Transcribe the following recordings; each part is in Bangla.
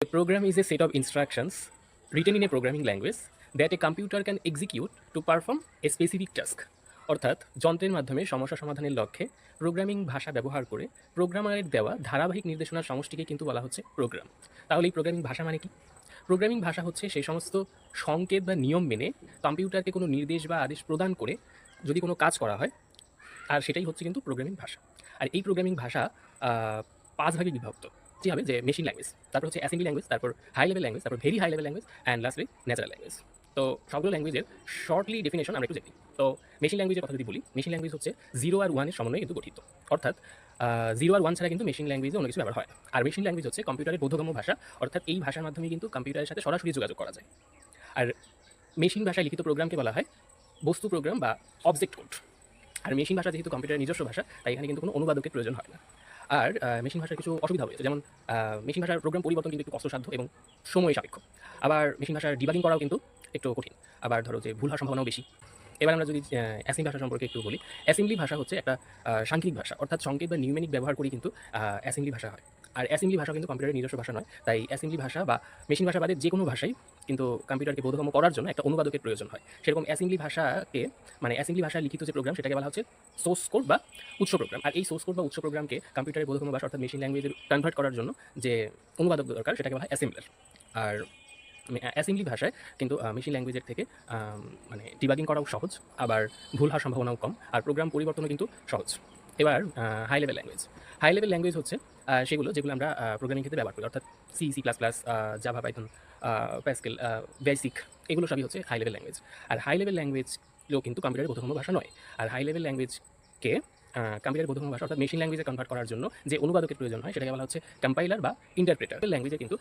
A program is a set of instructions written in a programming language that a computer can execute to perform a specific task. অর্থাৎ যন্ত্রের মাধ্যমে সমস্যা সমাধানের লক্ষ্যে প্রোগ্রামিং ভাষা ব্যবহার করে প্রোগ্রামারের দেওয়া ধারাবাহিক নির্দেশনার সমষ্টিকে কিন্তু বলা হচ্ছে প্রোগ্রাম। তাহলে এই প্রোগ্রামিং ভাষা মানে কি? প্রোগ্রামিং ভাষা হচ্ছে সেই সমস্ত সংকেত বা নিয়ম মেনে কম্পিউটারকে কোনো নির্দেশ বা আদেশ প্রদান করে যদি কোনো কাজ করা হয়, আর সেটাই হচ্ছে কিন্তু প্রোগ্রামিং ভাষা। আর এই প্রোগ্রামিং ভাষা ৫ ভাগে বিভক্ত। যে হবে যে মেশিন ল্যাঙ্গুয়েজ, তারপর হচ্ছে অ্যাসেম্বলি ল্যাঙ্গুয়েজ, তারপর হাই লেভেল ল্যাঙ্গুয়েজ, তারপর very high level language and lastly natural language. তো সবগুলো ল্যাঙ্গুয়েজের শর্টলি ডেফিনেশন আমরা একটু দেখি। তো মেশিন ল্যাঙ্গুয়েজের কথা যদি বলি, মেশিন ল্যাঙ্গুয়েজ হচ্ছে 0 আর 1 এর সমন্বয়ে কিন্তু গঠিত। অর্থাৎ 0 আর 1 ছাড়া কিন্তু মেশিন ল্যাঙ্গুয়েজে অন্য কিছু ব্যবহার হয় না। আর মেশিন ল্যাঙ্গুয়েজ হচ্ছে কম্পিউটারের বোধগম্য ভাষা, অর্থাৎ এই ভাষার মাধ্যমে কিন্তু কম্পিউটারের সাথে সরাসরি যোগাযোগ করা যায়। আর মেশিন ভাষায় লিখিত প্রোগ্রামকে বলা হয় বস্তু প্রোগ্রাম বা অবজেক্ট কোড। আর মেশিন ভাষা যেহেতু কম্পিউটারের নিজস্ব ভাষা, তাই এখানে কিন্তু কোনো অনুবাদকের প্রয়োজন হয় না। আর মেশিন ভাষার কিছু অসুবিধা রয়েছে, যেমন মেশিন ভাষার প্রোগ্রাম পরিবর্তন কিন্তু একটু কষ্টসাধ্য এবং সময় সাপেক্ষ। আবার মেশিন ভাষার ডিবাগিং করাও কিন্তু একটু কঠিন। আবার ধরো যে ভুল হওয়ার সম্ভাবনাও বেশি। এবার আমরা যদি অ্যাসেম্বলি ভাষা সম্পর্কে একটু বলি, অ্যাসেম্বলি ভাষা হচ্ছে একটা সাংখ্যিক ভাষা, অর্থাৎ সংকেত বা নিউমেনিক ব্যবহার করেই কিন্তু অ্যাসেম্বলি ভাষা হয়। আর অ্যাসেম্বলি ভাষা কিন্তু কম্পিউটারের নিজস্ব ভাষা নয়, তাই অ্যাসেম্বলি ভাষা বা মেশিন ভাষা বাদে যে কোনো ভাষাই কিন্তু কম্পিউটারকে বোধগম্য করার জন্য একটা অনুবাদকের প্রয়োজন হয়। সেরকম অ্যাসেম্বলি ভাষাকে, মানে অ্যাসেম্বলি ভাষায় লিখিত যে প্রোগ্রাম, সেটাকে বলা হচ্ছে সোর্স কোড বা উৎস প্রোগ্রাম। আর এই সোর্স কোড বা উৎস প্রোগ্রামকে কম্পিউটারের বোধগম্য ভাষা অর্থাৎ মেশিন ল্যাঙ্গুয়েজে কনভার্ট করার জন্য যে অনুবাদক দরকার, সেটাকে বলা হয় অ্যাসেম্বলার। আর অ্যাসেম্বলি ভাষায় কিন্তু মেশিন ল্যাঙ্গুয়েজের থেকে মানে ডিবাগিং করাও সহজ, আবার ভুল হওয়ার সম্ভাবনাও কম, আর প্রোগ্রাম পরিবর্তনও কিন্তু সহজ। এবার high level language. High level language হচ্ছে সেগুলো যেগুলো আমরা প্রোগ্রামিং ক্ষেত্রে ব্যবহার করি, অর্থাৎ C, C plus plus, Java, Python, Pascal, BASIC, এগুলো সবই হচ্ছে হাই লেভেল ল্যাঙ্গুয়েজ। আর হাই লেভেল ল্যাঙ্গুয়েজও কিন্তু কম্পিউটারের বোধগম্য ভাষা নয়। আর হাই লেভেল ল্যাঙ্গুয়েজকে কম্পিউটারের বোধগম্য ভাষা অর্থাৎ মেশিন ল্যাঙ্গুয়েজে কনভার্ট করার জন্য যে অনুবাদকের প্রয়োজন হয়, সেটাকে বলা হচ্ছে কম্পাইলার বা ইন্টারপ্রেটার। ল্যাঙ্গুয়েজে কিন্তু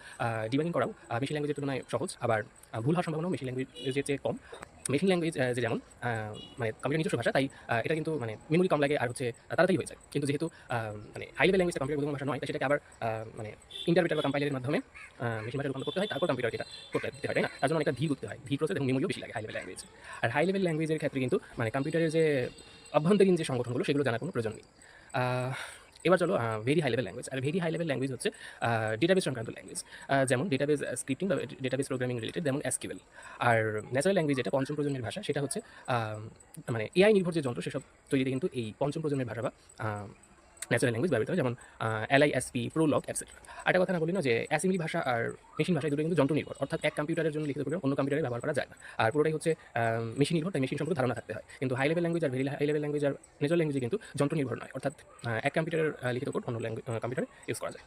ডিবাগিং করাও মেশিন ল্যাঙ্গুয়েজের তুলনায় সহজ, আবার ভুল হওয়ার সম্ভাবনাও মেশিন ল্যাঙ্গুয়েজের চেয়ে কম। মেশিন ল্যাঙ্গুয়েজ যে যেমন মানে কম্পিউটার নিজস্ব ভাষা, তাই এটা কিন্তু মানে মেমোরি কম লাগে আর হচ্ছে তাড়াতাড়ি হয়ে যায়। কিন্তু যেহেতু মানে হাই লেভেল ল্যাঙ্গুয়েজটা কম্পিউটার বোধগম্য ভাষা নয়, তাই সেটাকে আবার মানে ইন্টারপ্রেটার বা কম্পাইলারের মাধ্যমে মেশিন ভাষায় রূপান্তর করতে হয়, তারপর কম্পিউটারকে এটা করতে দিতে হয়, তাই না? তার জন্য অনেকটা ধীর করতে হয়, ধীর প্রসেস এবং মেমোরিও বেশি লাগে হাই লেভেল ল্যাঙ্গুয়েজ। আর হাই লেভেল ল্যাঙ্গুয়েজের ক্ষেত্রে কিন্তু মানে কম্পিউটারের যে অভ্যন্তরীণ যে সংগঠনগুলো, সেগুলো জানার কোনো প্রয়োজন নেই। এবার চলো ভেরি হাই লেভেল ল্যাঙ্গুয়েজ। আর ভেরি হাই লেভেল ল্যাঙ্গুয়েজ হচ্ছে ডেটাবেস সংক্রান্ত ল্যাঙ্গুয়েজ, যেমন ডেটাবেস স্ক্রিপ্টিং বা ডেটাবেস প্রোগ্রামিং রিলেটেড, যেমন এসকিউএল। আর ন্যাচারাল ল্যাঙ্গুয়েজ, যেটা পঞ্চম প্রজন্মের ভাষা, সেটা হচ্ছে মানে এআই নির্ভর যে যন্ত্র, সেসব তৈরিতে কিন্তু এই পঞ্চম প্রজন্মের ভাষা বা ন্যাচারাল ল্যাঙ্গুয়েজ ব্যবহৃত হয়, যেমন এলআইএসপি, প্রোলগ, এটসেট্রা। আরেকটা কথা না বলি না যে অ্যাসেম্বলি ভাষা আর মেশিন ভাষা দুটো কিন্তু যন্ত্র নির্ভর, অর্থাৎ এক কম্পিউটারের জন্য লিখিত প্রোগ্রাম অন্য কম্পিউটারে ব্যবহার করা যায় না। আর পুরোটাই হচ্ছে মেশিন নির্ভর, তাই মেশিন সম্পর্কে ধারণা থাকতে হয়। কিন্তু হাই লেভেল ল্যাঙ্গুয়েজ আর ভেরি হাই লেভেল ল্যাঙ্গুয়েজ আর ন্যাচারাল ল্যাঙ্গুয়েজে কিন্তু যন্ত্র নির্ভর নয়, অর্থাৎ এক কম্পিউটারের লিখিত কোড অন্য কম্পিউটারে ইউজ করা যায়।